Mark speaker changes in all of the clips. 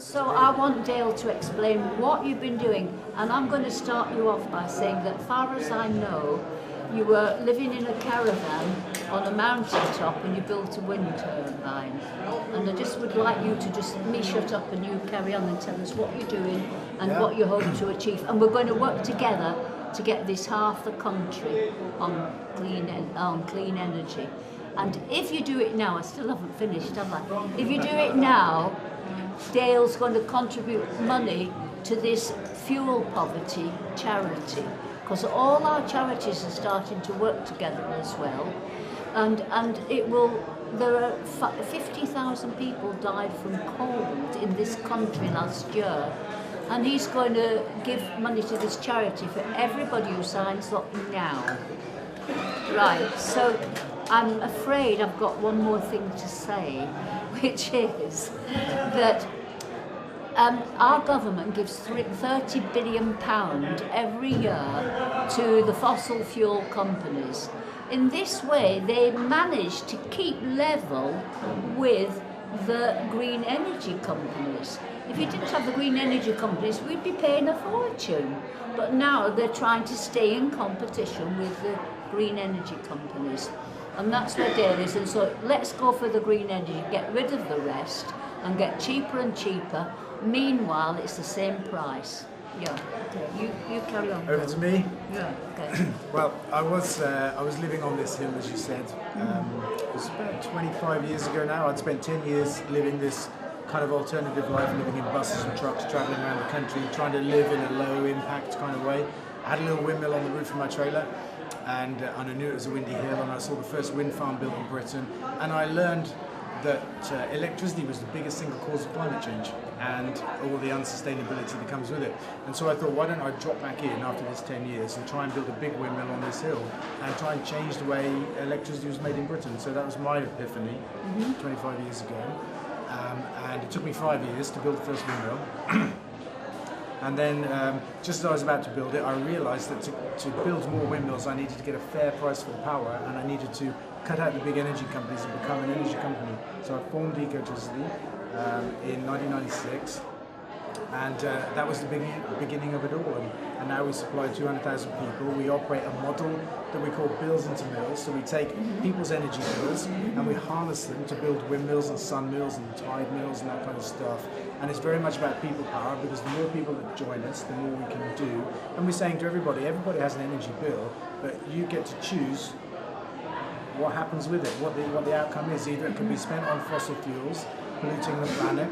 Speaker 1: So I want Dale to explain what you've been doing, and I'm going to start you off by saying that, far as I know, you were living in a caravan on a mountain top and you built a wind turbine. And I just would like you to just me shut up and you carry on and tell us what you're doing and what you hope to achieve. And we're going to work together to get this half the country on clean energy. And if you do it now, I still haven't finished, have I? If you do it now, Dale's going to contribute money to this fuel poverty charity, because all our charities are starting to work together as well, and it will. There are 50,000 people died from cold in this country last year, and he's going to give money to this charity for everybody who signs up now. Right, so I'm afraid I've got one more thing to say, which is that our government gives £30 billion every year to the fossil fuel companies. In this way, they manage to keep level with the green energy companies. If you didn't have the green energy companies, we'd be paying a fortune. But now they're trying to stay in competition with the green energy companies. And that's where Dale is. And so let's go for the green energy, get rid of the rest, and get cheaper and cheaper. Meanwhile, it's the same price. Yeah, okay. You carry on.
Speaker 2: Over to me?
Speaker 1: Yeah, okay.
Speaker 2: Well, I was living on this hill, as you said. It was about 25 years ago now. I'd spent 10 years living this kind of alternative life, living in buses and trucks, travelling around the country, trying to live in a low impact kind of way. I had a little windmill on the roof of my trailer, and I knew it was a windy hill, and I saw the first wind farm built in Britain, and I learned that electricity was the biggest single cause of climate change and all the unsustainability that comes with it. And so I thought, why don't I drop back in after this 10 years and try and build a big windmill on this hill and try and change the way electricity was made in Britain. So that was my epiphany 25 years ago. And it took me 5 years to build the first windmill. And then, just as I was about to build it, I realised that to build more windmills, I needed to get a fair price for the power, and I needed to cut out the big energy companies and become an energy company. So I formed Ecotricity in 1996, and that was the beginning of it all. And now we supply 200,000 people. We operate a model that we call bills into mills. So we take people's energy bills and we harness them to build windmills and sun mills and tide mills and that kind of stuff. And it's very much about people power, because the more people that join us, the more we can do. And we're saying to everybody has an energy bill, but you get to choose what happens with it, what the outcome is. Either it can be spent on fossil fuels, polluting the planet,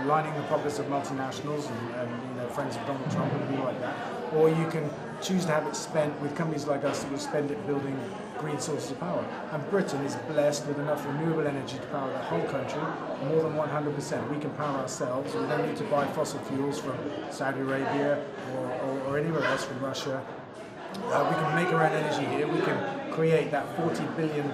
Speaker 2: lining the pockets of multinationals and friends of Donald Trump and people like that, or you can choose to have it spent with companies like us that will spend it building green sources of power. And Britain is blessed with enough renewable energy to power the whole country, more than 100%. We can power ourselves. We don't need to buy fossil fuels from Saudi Arabia or anywhere else, from Russia. We can make our own energy here. We can create that £40 billion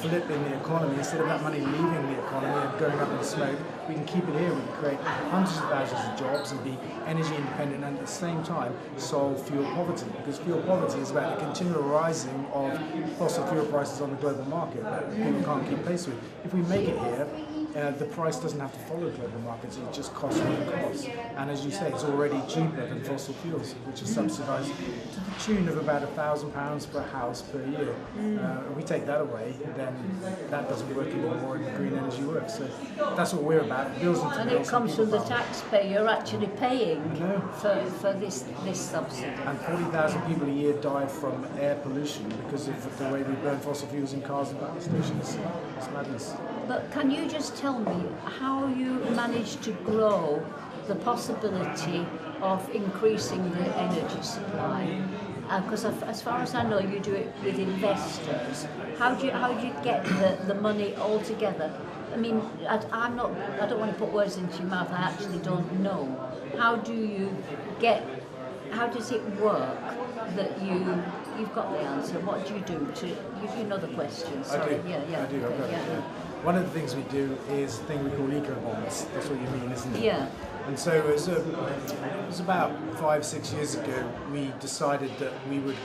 Speaker 2: flip in the economy. Instead of that money leaving the economy and going up in smoke, we can keep it here. We can create hundreds of thousands of jobs and be energy independent, and at the same time solve fuel poverty, because fuel poverty is about the continual rising of fossil fuel prices on the global market that people can't keep pace with. If we make it here, the price doesn't have to follow global markets, it just costs what it costs. And as you say, it's already cheaper than fossil fuels, which are subsidised to the tune of about £1,000 per house per year. If we take that away, then that doesn't work anymore and green energy works. So that's what we're about.
Speaker 1: And it comes from the taxpayer. You're actually paying for this subsidy.
Speaker 2: And 40,000 people a year die from air pollution because of the way we burn fossil fuels in cars and power stations. It's madness.
Speaker 1: But can you just tell me how you managed to grow the possibility of increasing the energy supply? Because as far as I know, you do it with investors. How do you get the money all together? I mean, I don't want to put words into your mouth. I actually don't know. How does it work that you've got the answer? What do you do you know the question? Sorry.
Speaker 2: I do.
Speaker 1: Yeah.
Speaker 2: I do. I've got it. One of the things we do is a thing we call eco bonds. That's what you mean, isn't it?
Speaker 1: Yeah.
Speaker 2: And so it was about 5-6 years ago, we decided that we would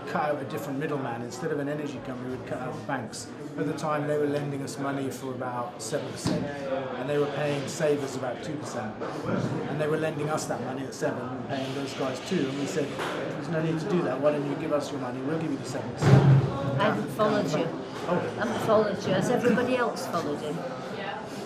Speaker 2: cut out a different middleman. Instead of an energy company, we'd cut out the banks. At the time, they were lending us money for about 7%, and they were paying savers about 2%. And they were lending us that money at 7% and paying those guys 2%. And we said, there's no need to do that. Why don't you give us your money? We'll give you the 7%.
Speaker 1: I haven't followed you.
Speaker 2: Oh.
Speaker 1: I haven't followed you. Has everybody else followed him?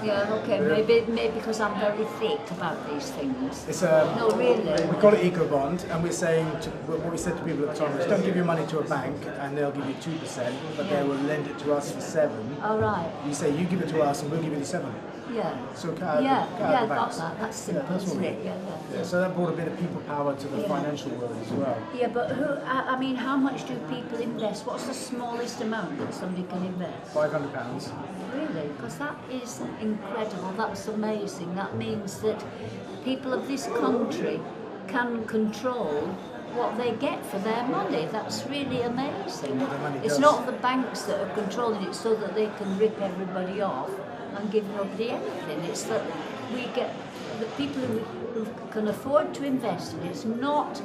Speaker 1: Yeah, okay, maybe because I'm very thick about these things.
Speaker 2: It's
Speaker 1: no, really.
Speaker 2: We call it eco bond, and we're saying what we said to people at the time was, don't give your money to a bank and they'll give you 2%, but they will lend it to us for 7%.
Speaker 1: All right.
Speaker 2: You say you give it to us and we'll give you the 7%.
Speaker 1: Yeah.
Speaker 2: So cut
Speaker 1: yeah,
Speaker 2: the
Speaker 1: got
Speaker 2: banks.
Speaker 1: that. That's simple,
Speaker 2: that's what
Speaker 1: isn't
Speaker 2: we
Speaker 1: it?
Speaker 2: Yeah, so that brought a bit of people power to the financial world as well.
Speaker 1: Yeah, but I mean, how much do people invest? What's the smallest amount that somebody can invest?
Speaker 2: £500.
Speaker 1: Really? Because that is incredible. That's amazing. That means that people of this country can control what they get for their money. That's really amazing. It's not the banks that are controlling it so that they can rip everybody off and give nobody anything. It's that we get the people who can afford to invest in it. It's not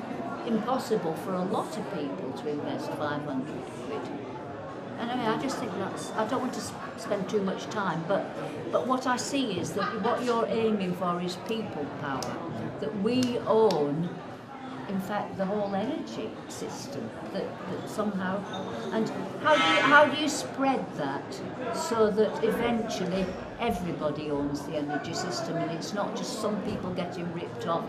Speaker 1: impossible for a lot of people to invest 500 quid. And I mean, I just think I don't want to spend too much time, but what I see is that what you're aiming for is people power, that we own, in fact, the whole energy system, that somehow, and how do you spread that so that eventually everybody owns the energy system and it's not just some people getting ripped off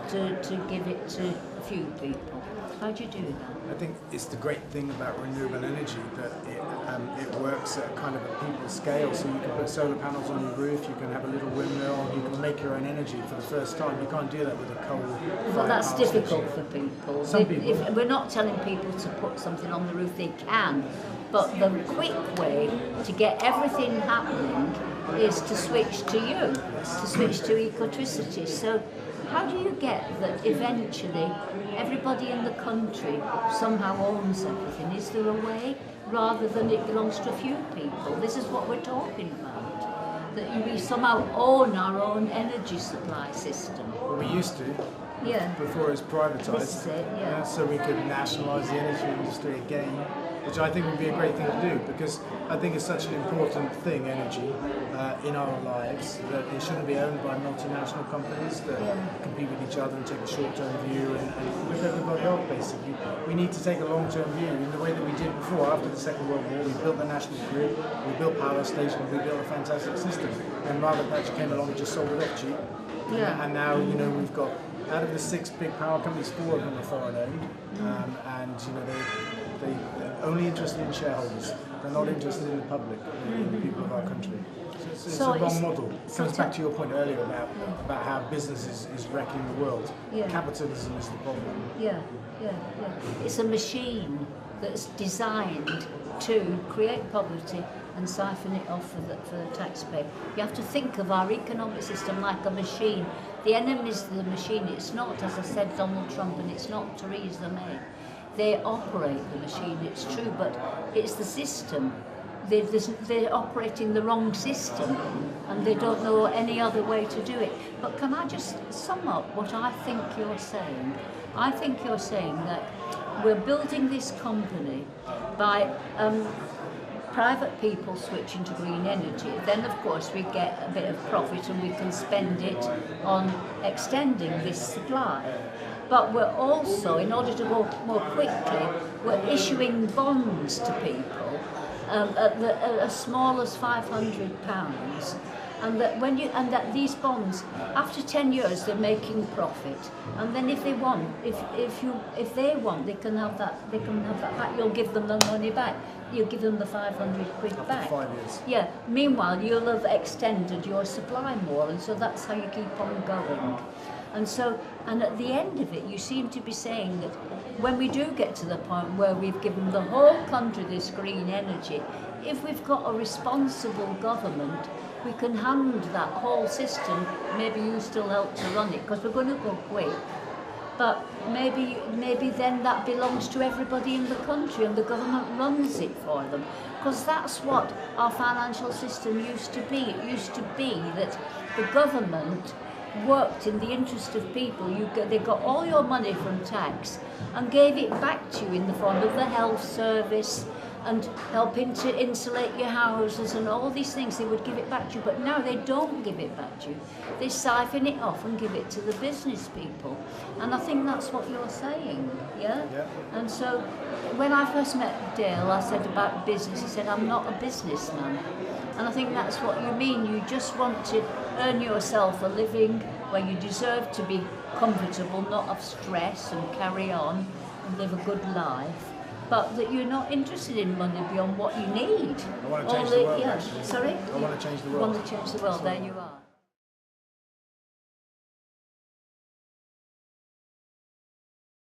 Speaker 1: to give it to a few people? How do you do that?
Speaker 2: I think it's the great thing about renewable energy that it works at kind of a people scale. So you can put solar panels on your roof, you can have a little windmill, you can make your own energy for the first time. You can't do that with a coal.
Speaker 1: Well, that's difficult for people.
Speaker 2: Some people.
Speaker 1: If we're not telling people to put something on the roof, they can. But the quick way to get everything happening is to switch to you, to switch to ecotricity. So how do you get that eventually everybody in the country somehow owns everything? Is there a way, rather than it belongs to a few people? This is what we're talking about, that we somehow own our own energy supply system.
Speaker 2: Well, we used to.
Speaker 1: Yeah.
Speaker 2: Before it was privatised.
Speaker 1: This is it, yeah.
Speaker 2: So we could nationalise the energy industry again, which I think would be a great thing to do, because I think it's such an important thing, energy, in our lives, that it shouldn't be owned by multinational companies that compete with each other and take a short-term view and rip everybody off, basically. We need to take a long-term view in the way that we did before. After the Second World War, we built the national grid, we built power stations, we built a fantastic system. And Margaret Thatcher came along and just sold it off cheap.
Speaker 1: Yeah.
Speaker 2: And now, you know, we've got, out of the 6 big power companies, 4 of them are foreign-owned, and you know they're only interested in shareholders. They're not interested in the public, in the people of our country. So it's a wrong model. It comes back to your point earlier about how business is wrecking the world.
Speaker 1: Yeah.
Speaker 2: Capitalism is the problem.
Speaker 1: Yeah. It's a machine that's designed to create poverty and siphon it off for the taxpayer. You have to think of our economic system like a machine. The enemy's the machine. It's not, as I said, Donald Trump, and it's not Theresa May. They operate the machine, it's true, but it's the system. They're operating the wrong system, and they don't know any other way to do it. But can I just sum up what I think you're saying? I think you're saying that we're building this company by private people switching to green energy. Then, of course, we get a bit of profit and we can spend it on extending this supply. But we're also, in order to go more quickly, we're issuing bonds to people as small as £500, and that these bonds, after 10 years, they're making profit. And then if they want, if they want, they can have that back. You'll give them the money back. You give them the 500 quid back.
Speaker 2: After 5 years.
Speaker 1: Yeah. Meanwhile, you'll have extended your supply more, and so that's how you keep on going. And at the end of it, you seem to be saying that when we do get to the point where we've given the whole country this green energy, if we've got a responsible government, we can hand that whole system. Maybe you still help to run it, because we're going to go quick. But maybe then that belongs to everybody in the country, and the government runs it for them. Because that's what our financial system used to be. It used to be that the government worked in the interest of people. They got all your money from tax and gave it back to you in the form of the health service and helping to insulate your houses and all these things. They would give it back to you, but now they don't give it back to you. They siphon it off and give it to the business people. And I think that's what you're saying, yeah? And so when I first met Dale, I said about business, he said, I'm not a businessman. And I think that's what you mean. You just want to earn yourself a living where you deserve to be comfortable, not have stress, and carry on and live a good life. But that you're not interested in money beyond what you need.
Speaker 2: I want to change the world,
Speaker 1: yeah.
Speaker 2: actually.
Speaker 1: Sorry?
Speaker 2: I want to change the world.
Speaker 1: You want to change the world, there you are.